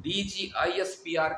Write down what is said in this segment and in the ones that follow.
DGISPR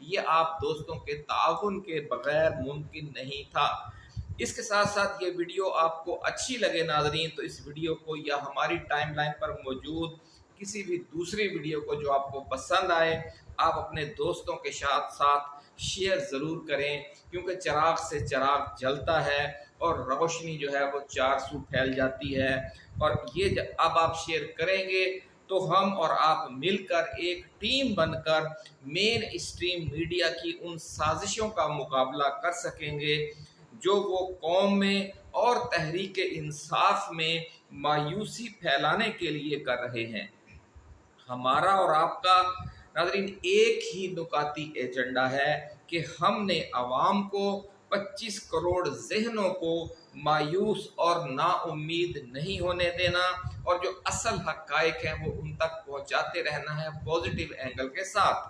یہ آپ دوستوں کے تعاون کے بغیر ممکن نہیں تھا۔ اس کے ساتھ ساتھ یہ ویڈیو آپ کو اچھی لگے ناظرین تو اس ویڈیو کو یا ہماری ٹائم لائن پر موجود کسی بھی دوسری ویڈیو کو جو آپ کو پسند آئے آپ اپنے دوستوں کے ساتھ شیئر ضرور کریں، کیونکہ چراغ سے چراغ جلتا ہے اور روشنی جو ہے وہ چار سو پھیل جاتی ہے، اور یہ اب آپ شیئر کریں گے تو ہم اور آپ مل کر ایک ٹیم بن کر مین اسٹریم میڈیا کی ان سازشوں کا مقابلہ کر سکیں گے جو وہ قوم میں اور تحریک انصاف میں مایوسی پھیلانے کے لیے کر رہے ہیں۔ ہمارا اور آپ کا ناظرین ایک ہی نکاتی ایجنڈا ہے کہ ہم نے عوام کو 25 کروڑ ذہنوں کو مایوس اور نا امید نہیں ہونے دینا، اور جو اصل حقائق ہیں وہ ان تک پہنچاتے رہنا ہے پازیٹیو اینگل کے ساتھ،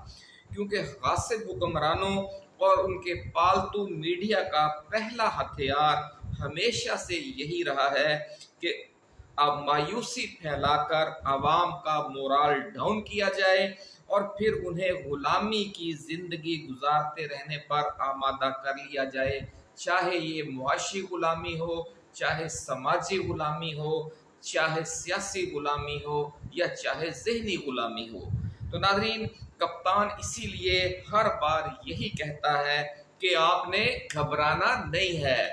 کیونکہ غاصب حکمرانوں اور ان کے پالتو میڈیا کا پہلا ہتھیار ہمیشہ سے یہی رہا ہے کہ اب مایوسی پھیلا کر عوام کا مورال ڈاؤن کیا جائے اور پھر انہیں غلامی کی زندگی گزارتے رہنے پر آمادہ کر لیا جائے، چاہے یہ معاشی غلامی ہو، چاہے سماجی غلامی ہو، چاہے سیاسی غلامی ہو یا چاہے ذہنی غلامی ہو۔ تو ناظرین کپتان اسی لیے ہر بار یہی کہتا ہے کہ آپ نے گھبرانا نہیں ہے،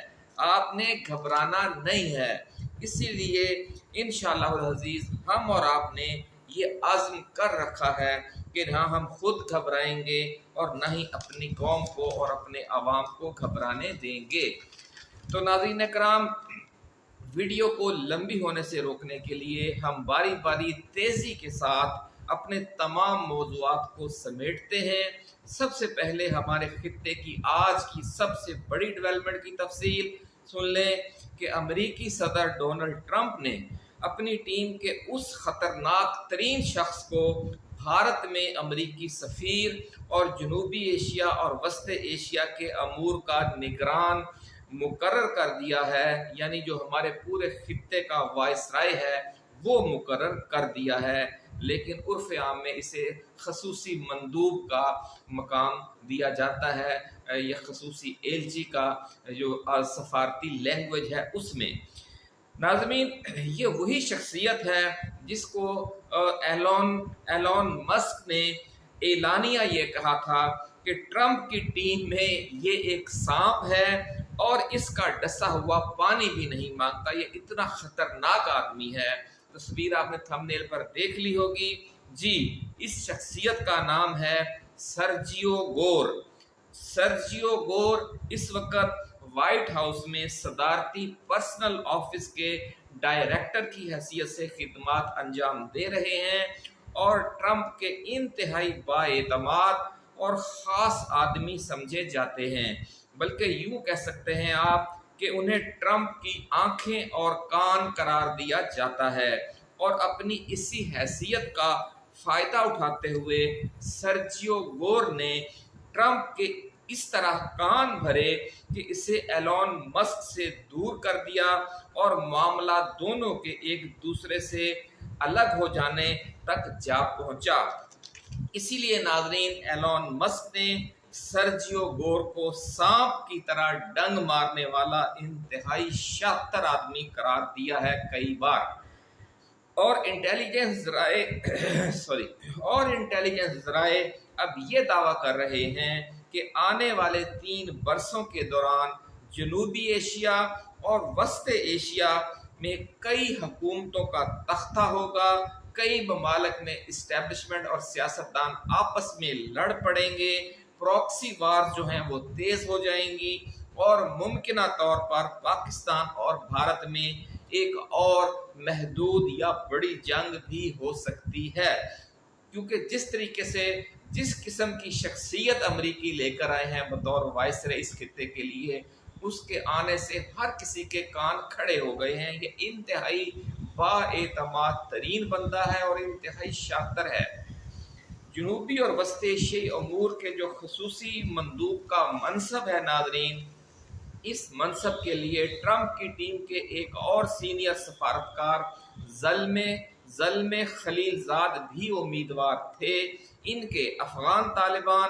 آپ نے گھبرانا نہیں ہے۔ اسی لیے انشاءاللہ العزیز ہم اور آپ نے یہ عزم کر رکھا ہے کہ نہ ہم خود گھبرائیں گے اور نہ ہی اپنی قوم کو اور اپنے عوام کو گھبرانے دیں گے۔ تو ناظرین کرام ویڈیو کو لمبی ہونے سے روکنے کے لیے ہم باری باری تیزی کے ساتھ اپنے تمام موضوعات کو سمیٹتے ہیں۔ سب سے پہلے ہمارے خطے کی آج کی سب سے بڑی ڈیولپمنٹ کی تفصیل سن لیں کہ امریکی صدر ڈونلڈ ٹرمپ نے اپنی ٹیم کے اس خطرناک ترین شخص کو بھارت میں امریکی سفیر اور جنوبی ایشیا اور وسط ایشیا کے امور کا نگران مقرر کر دیا ہے، یعنی جو ہمارے پورے خطے کا وائسرائے ہے وہ مقرر کر دیا ہے، لیکن عرف عام میں اسے خصوصی مندوب کا مقام دیا جاتا ہے یا خصوصی ایلچی کا جو سفارتی لینگویج ہے اس میں۔ ناظرین یہ وہی شخصیت ہے جس کو ایلون مسک نے اعلانیہ یہ کہا تھا کہ ٹرمپ کی ٹیم میں یہ ایک سانپ ہے اور اس کا ڈسا ہوا پانی بھی نہیں مانگتا، یہ اتنا خطرناک آدمی ہے۔ تصویر آپ نے تھمبنیل پر دیکھ لی ہوگی، جی اس شخصیت کا نام ہے سرجیو گور۔ سرجیو گور اس وقت وائٹ ہاؤس میں صدارتی پرسنل آفس کے ڈائریکٹر کی حیثیت سے خدمات انجام دے رہے ہیں اور ٹرمپ کے انتہائی بااعتماد اور خاص آدمی سمجھے جاتے ہیں، بلکہ یوں کہہ سکتے ہیں آپ کہ انہیں ٹرمپ کی آنکھیں اور کان قرار دیا جاتا ہے، اور اپنی اسی حیثیت کا فائدہ اٹھاتے ہوئے سرجیو گور نے ٹرمپ کے اس طرح کان بھرے کہ اسے ایلون مسک سے دور کر دیا اور معاملہ دونوں کے ایک دوسرے سے الگ ہو جانے تک جا پہنچا۔ اسی لیے ناظرین ایلون مسک نے سرجیو گور کو سانپ کی طرح ڈنگ مارنے والا انتہائی شاطر آدمی قرار دیا ہے کئی بار، اور انٹیلیجنس ذرائع اب یہ دعویٰ کر رہے ہیں کہ آنے والے 3 برسوں کے دوران جنوبی ایشیا اور وسط ایشیا میں کئی حکومتوں کا تختہ ہوگا، کئی ممالک میں اسٹیبلشمنٹ اور سیاستدان آپس میں لڑ پڑیں گے، پراکسی وار جو ہیں وہ تیز ہو جائیں گی، اور ممکنہ طور پر پاکستان اور بھارت میں ایک اور محدود یا بڑی جنگ بھی ہو سکتی ہے، کیونکہ جس طریقے سے جس قسم کی شخصیت امریکی لے کر آئے ہیں بطور وائسرے اس خطے کے لیے، اس کے آنے سے ہر کسی کے کان کھڑے ہو گئے ہیں۔ یہ انتہائی بااعتماد ترین بندہ ہے اور انتہائی شاطر ہے۔ جنوبی اور وسط ایشیائی امور کے جو خصوصی مندوب کا منصب ہے ناظرین، اس منصب کے لیے ٹرمپ کی ٹیم کے ایک اور سینئر سفارتکار زلمے خلیل زاد بھی امیدوار تھے۔ ان کے افغان طالبان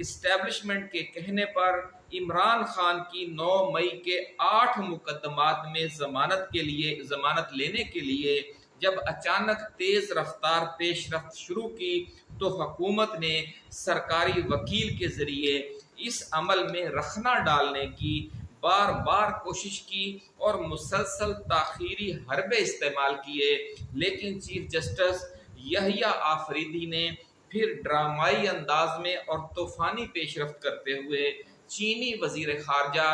اسٹیبلشمنٹ کے کہنے پر عمران خان کی 9 مئی کے 8 مقدمات میں ضمانت لینے کے لیے جب اچانک تیز رفتار پیش رفت شروع کی تو حکومت نے سرکاری وکیل کے ذریعے اس عمل میں رخنہ ڈالنے کی بار بار کوشش کی اور مسلسل تاخیری حربے استعمال کیے، لیکن چیف جسٹس یحییٰ آفریدی نے پھر ڈرامائی انداز میں اور طوفانی پیش رفت کرتے ہوئے چینی وزیر خارجہ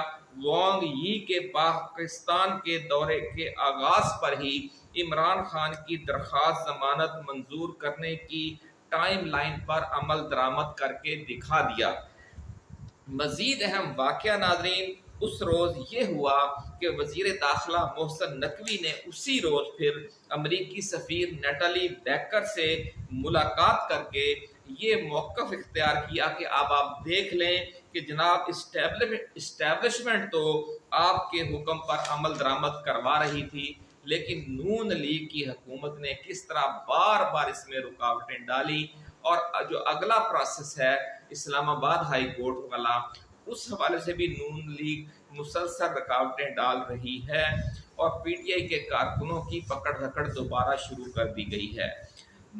وانگ یی کے پاکستان کے دورے کے آغاز پر ہی عمران خان کی درخواست ضمانت منظور کرنے کی ٹائم لائن پر عمل درآمد کر کے دکھا دیا۔ مزید اہم واقعہ ناظرین اس روز یہ ہوا کہ وزیر داخلہ محسن نقوی نے اسی روز پھر امریکی سفیر نیٹلی بیکر سے ملاقات کر کے یہ موقف اختیار کیا کہ اب آپ دیکھ لیں کہ جناب اسٹیبلشمنٹ تو آپ کے حکم پر عمل درآمد کروا رہی تھی، لیکن نون لیگ کی حکومت نے کس طرح بار بار اس میں رکاوٹیں ڈالی، اور جو اگلا پروسیس ہے اسلام آباد ہائی کورٹ والا، اس حوالے سے بھی نون لیگ مسلسل رکاوٹیں ڈال رہی ہے اور پی ٹی آئی کے کارکنوں کی پکڑ دھکڑ دوبارہ شروع کر دی گئی ہے۔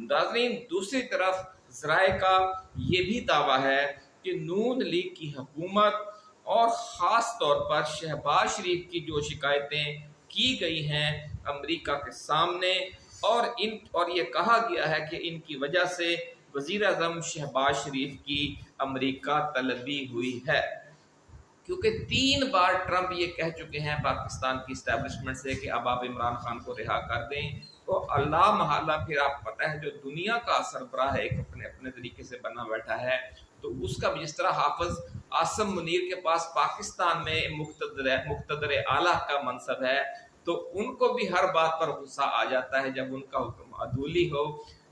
ناظرین دوسری طرف ذرائع کا یہ بھی دعویٰ ہے کہ نون لیگ کی حکومت اور خاص طور پر شہباز شریف کی جو شکایتیں کی گئی ہیں امریکہ کے سامنے، اور یہ کہا گیا ہے کہ ان کی وجہ سے وزیر اعظم شہباز شریف کی امریکہ طلبی ہوئی ہے، کیونکہ 3 بار ٹرمپ یہ کہہ چکے ہیں پاکستان کی اسٹیبلشمنٹ سے کہ اب آپ عمران خان کو رہا کر دیں، تو اللہ محالہ پھر آپ پتہ ہے جو دنیا کا سربراہ ہے ایک اپنے طریقے سے بنا بیٹھا ہے، تو اس کا بھی جس طرح حافظ عاصم منیر کے پاس پاکستان میں مقتدر اعلیٰ کا منصب ہے، تو ان کو بھی ہر بات پر غصہ آ جاتا ہے جب ان کا حکم عدولی ہو،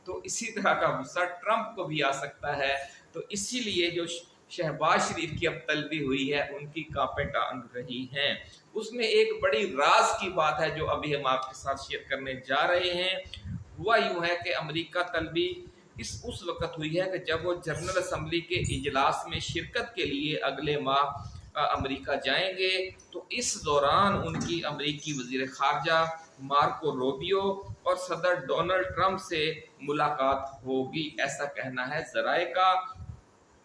تو اسی طرح کا غصہ ٹرمپ کو بھی آ سکتا ہے۔ تو اسی لیے جو شہباز شریف کی اب طلبی ہوئی ہے ان کی کانپیں ٹانگ رہی ہیں۔ اس میں ایک بڑی راز کی بات ہے جو ابھی ہم آپ کے ساتھ شیئر کرنے جا رہے ہیں۔ ہوا یوں ہے کہ امریکہ طلبی اس وقت ہوئی ہے کہ جب وہ جنرل اسمبلی کے اجلاس میں شرکت کے لیے اگلے ماہ امریکہ جائیں گے، تو اس دوران ان کی امریکی وزیر خارجہ مارکو روبیو اور صدر ڈونلڈ ٹرمپ سے ملاقات ہوگی، ایسا کہنا ہے ذرائع کا۔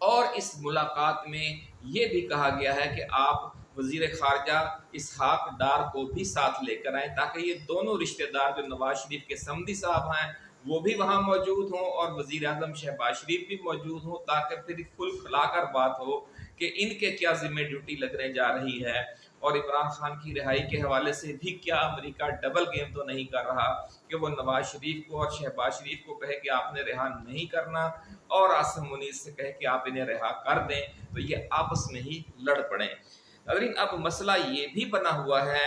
اور اس ملاقات میں یہ بھی کہا گیا ہے کہ آپ وزیر خارجہ اسحاق ڈار کو بھی ساتھ لے کر آئیں تاکہ یہ دونوں رشتہ دار جو نواز شریف کے سمدی صاحب ہیں وہ بھی وہاں موجود ہوں اور وزیر اعظم شہباز شریف بھی موجود ہوں، تاکہ پھر کھل کھلا کر بات ہو کہ ان کے کیا ذمہ ڈیوٹی لگنے جا رہی ہے، اور عمران خان کی رہائی کے حوالے سے بھی کیا امریکہ ڈبل گیم تو نہیں کر رہا کہ وہ نواز شریف کو اور شہباز شریف کو کہے کہ آپ نے رہا نہیں کرنا اور عاصم منیر سے کہے کہ آپ انہیں رہا کر دیں، تو یہ آپس میں ہی لڑ پڑیں۔ لیکن اب مسئلہ یہ بھی بنا ہوا ہے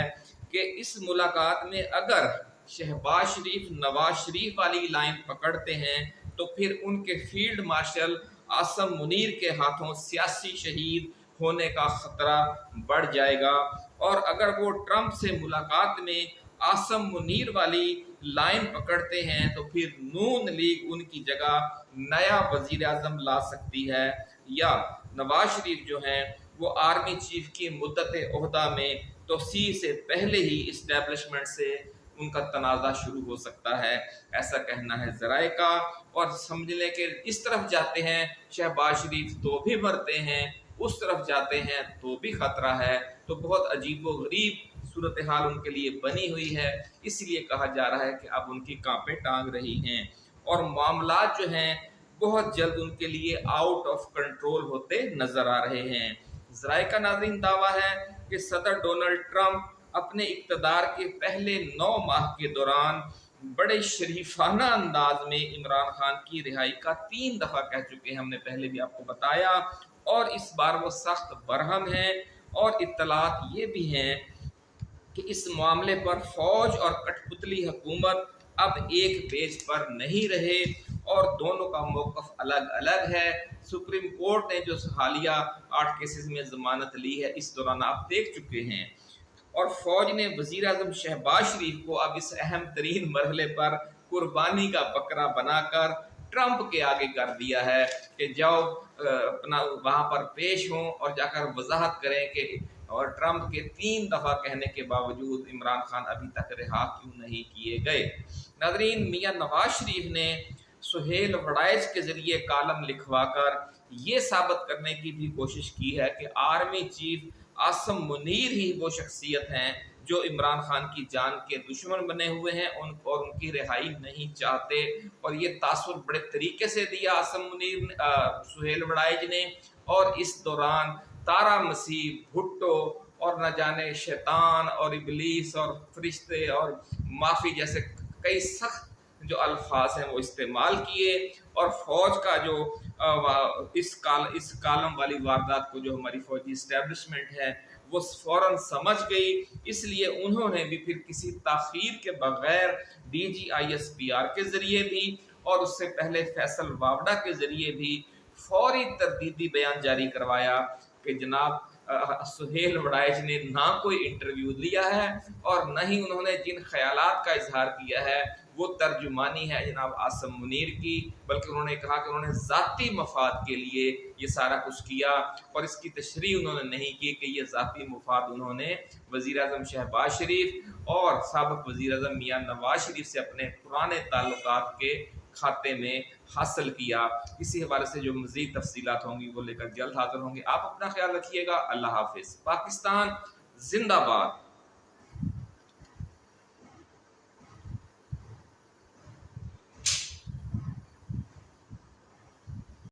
کہ اس ملاقات میں اگر شہباز شریف نواز شریف والی لائن پکڑتے ہیں تو پھر ان کے فیلڈ مارشل عاصم منیر کے ہاتھوں سیاسی شہید ہونے کا خطرہ بڑھ جائے گا، اور اگر وہ ٹرمپ سے ملاقات میں عاصم منیر والی لائن پکڑتے ہیں تو پھر نون لیگ ان کی جگہ نیا وزیر اعظم لا سکتی ہے، یا نواز شریف جو ہیں وہ آرمی چیف کی مدت عہدہ میں توسیع سے پہلے ہی اسٹیبلشمنٹ سے ان کا تنازع شروع ہو سکتا ہے، ایسا کہنا ہے ذرائع کا۔ اور سمجھ لیں کہ اس طرف جاتے ہیں شہباز شریف تو بھی مرتے ہیں، اس طرف جاتے ہیں تو بھی خطرہ ہے، تو بہت عجیب و غریب صورتحال ان کے لیے بنی ہوئی ہے، اس لیے کہا جا رہا ہے کہ اب ان کی کانپیں ٹانگ رہی ہیں اور معاملات جو ہیں بہت جلد ان کے لیے آؤٹ آف کنٹرول ہوتے نظر آ رہے ہیں۔ ذرائع کا ناظرین دعویٰ ہے کہ صدر ڈونلڈ ٹرمپ اپنے اقتدار کے پہلے 9 ماہ کے دوران بڑے شریفانہ انداز میں عمران خان کی رہائی کا 3 دفعہ کہہ چکے ہیں، ہم نے پہلے بھی آپ کو بتایا، اور اس بار وہ سخت برہم ہیں، اور اطلاعات یہ بھی ہیں کہ اس معاملے پر فوج اور کٹھ پتلی حکومت اب ایک پیج پر نہیں رہے اور دونوں کا موقف الگ الگ ہے۔ سپریم کورٹ نے جو حالیہ 8 کیسز میں ضمانت لی ہے اس دوران آپ دیکھ چکے ہیں، اور فوج نے وزیر اعظم شہباز شریف کو اب اس اہم ترین مرحلے پر قربانی کا بکرا بنا کر ٹرمپ کے آگے کر دیا ہے کہ جاؤ اپنا وہاں پر پیش ہوں اور جا کر وضاحت کریں کہ اور ٹرمپ کے 3 دفعہ کہنے کے باوجود عمران خان ابھی تک رہا کیوں نہیں کیے گئے۔ ناظرین، میاں نواز شریف نے سہیل وڑائچ کے ذریعے کالم لکھوا کر یہ ثابت کرنے کی بھی کوشش کی ہے کہ آرمی چیف عاصم منیر ہی وہ شخصیت ہیں جو عمران خان کی جان کے دشمن بنے ہوئے ہیں اور ان کی رہائی نہیں چاہتے، اور یہ تاثر بڑے طریقے سے دیا عاصم منیر سہیل وڑائچ نے، اور اس دوران تارا مسیح، بھٹو اور نہ جانے شیطان اور ابلیس اور فرشتے اور معافی جیسے کئی سخت جو الفاظ ہیں وہ استعمال کیے، اور فوج کا جو اس کالم والی واردات کو جو ہماری فوجی اسٹیبلشمنٹ ہے وہ فوراً سمجھ گئی، اس لیے انہوں نے بھی پھر کسی تاخیر کے بغیر DGISPR کے ذریعے بھی اور اس سے پہلے فیصل واوڈا کے ذریعے بھی فوری تردیدی بیان جاری کروایا کہ جناب سہیل وڑائچ نے نہ کوئی انٹرویو لیا ہے اور نہ ہی انہوں نے جن خیالات کا اظہار کیا ہے وہ ترجمانی ہے جناب عاصم منیر کی، بلکہ انہوں نے کہا کہ انہوں نے ذاتی مفاد کے لیے یہ سارا کچھ کیا، اور اس کی تشریح انہوں نے نہیں کی کہ یہ ذاتی مفاد انہوں نے وزیر اعظم شہباز شریف اور سابق وزیر اعظم میاں نواز شریف سے اپنے پرانے تعلقات کے کھاتے میں حاصل کیا۔ اسی حوالے سے جو مزید تفصیلات ہوں گی وہ لے کر جلد حاضر ہوں گے۔ آپ اپنا خیال رکھیے گا۔ اللہ حافظ۔ پاکستان زندہ باد۔